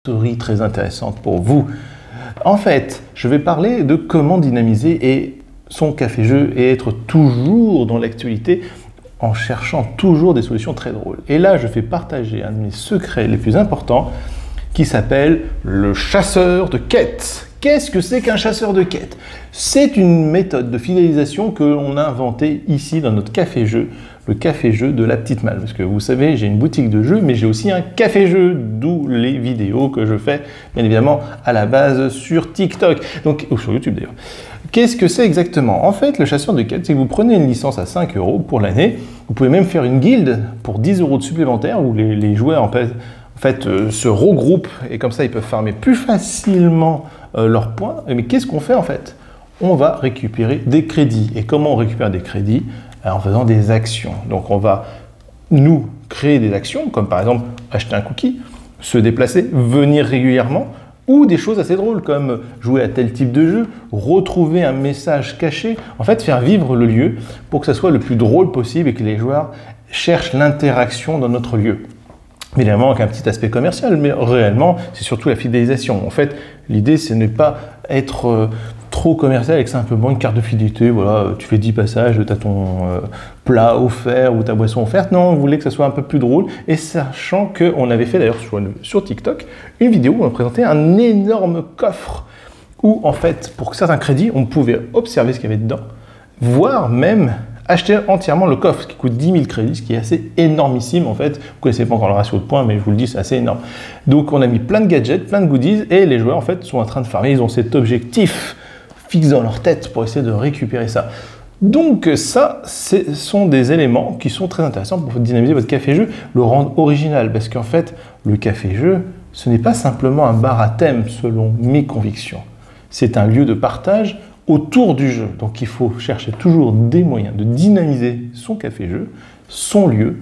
Story très intéressante pour vous. En fait, je vais parler de comment dynamiser son café-jeu et être toujours dans l'actualité en cherchant toujours des solutions très drôles. Et là, je fais partager un de mes secrets les plus importants qui s'appelle le chasseur de quêtes. Qu'est-ce que c'est qu'un chasseur de quêtes? C'est une méthode de fidélisation que l'on a inventée ici dans notre café-jeu, le café-jeu de la petite malle. Parce que vous savez, j'ai une boutique de jeux, mais j'ai aussi un café-jeu, d'où les vidéos que je fais, bien évidemment, à la base sur TikTok, ou sur YouTube d'ailleurs. Qu'est-ce que c'est exactement? En fait, le chasseur de quêtes, c'est que vous prenez une licence à 5 € pour l'année, vous pouvez même faire une guilde pour 10 € de supplémentaire, où les joueurs en fait, se regroupent, et comme ça, ils peuvent farmer plus facilement leurs points. Mais qu'est-ce qu'on fait en fait? On va récupérer des crédits. Et comment on récupère des crédits? En faisant des actions. Donc on va nous créer des actions, comme par exemple acheter un cookie, se déplacer, venir régulièrement, ou des choses assez drôles comme jouer à tel type de jeu, retrouver un message caché, en fait faire vivre le lieu pour que ça soit le plus drôle possible et que les joueurs cherchent l'interaction dans notre lieu. Évidemment avec un petit aspect commercial, mais réellement c'est surtout la fidélisation. En fait, l'idée c'est ne pas être trop commercial avec simplement une carte de fidélité. Voilà, tu fais 10 passages, tu as ton plat offert ou ta boisson offerte. Non, on voulait que ça soit un peu plus drôle, et sachant qu'on avait fait d'ailleurs sur TikTok une vidéo où on présentait un énorme coffre où en fait pour certains crédits on pouvait observer ce qu'il y avait dedans, voire même acheter entièrement le coffre qui coûte 10 000 crédits, ce qui est assez énormissime en fait. Vous ne connaissez pas encore le ratio de points, mais je vous le dis, c'est assez énorme. Donc on a mis plein de gadgets, plein de goodies, et les joueurs en fait sont en train de farmer. Ils ont cet objectif fixe dans leur tête pour essayer de récupérer ça. Donc ça, ce sont des éléments qui sont très intéressants pour dynamiser votre café-jeu, le rendre original, parce qu'en fait, le café-jeu, ce n'est pas simplement un bar à thème selon mes convictions. C'est un lieu de partage autour du jeu. Donc il faut chercher toujours des moyens de dynamiser son café-jeu, son lieu,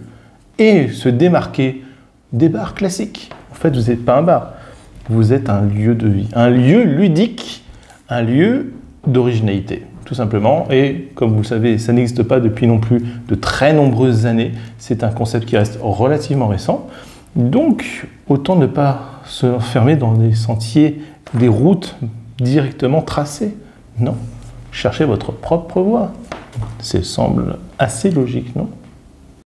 et se démarquer des bars classiques. En fait, vous n'êtes pas un bar, vous êtes un lieu de vie, un lieu ludique, un lieu d'originalité, tout simplement. Et comme vous le savez, ça n'existe pas depuis non plus de très nombreuses années. C'est un concept qui reste relativement récent. Donc, autant ne pas se fermer dans des sentiers, des routes directement tracées. Non, cherchez votre propre voie. Ça semble assez logique, non ?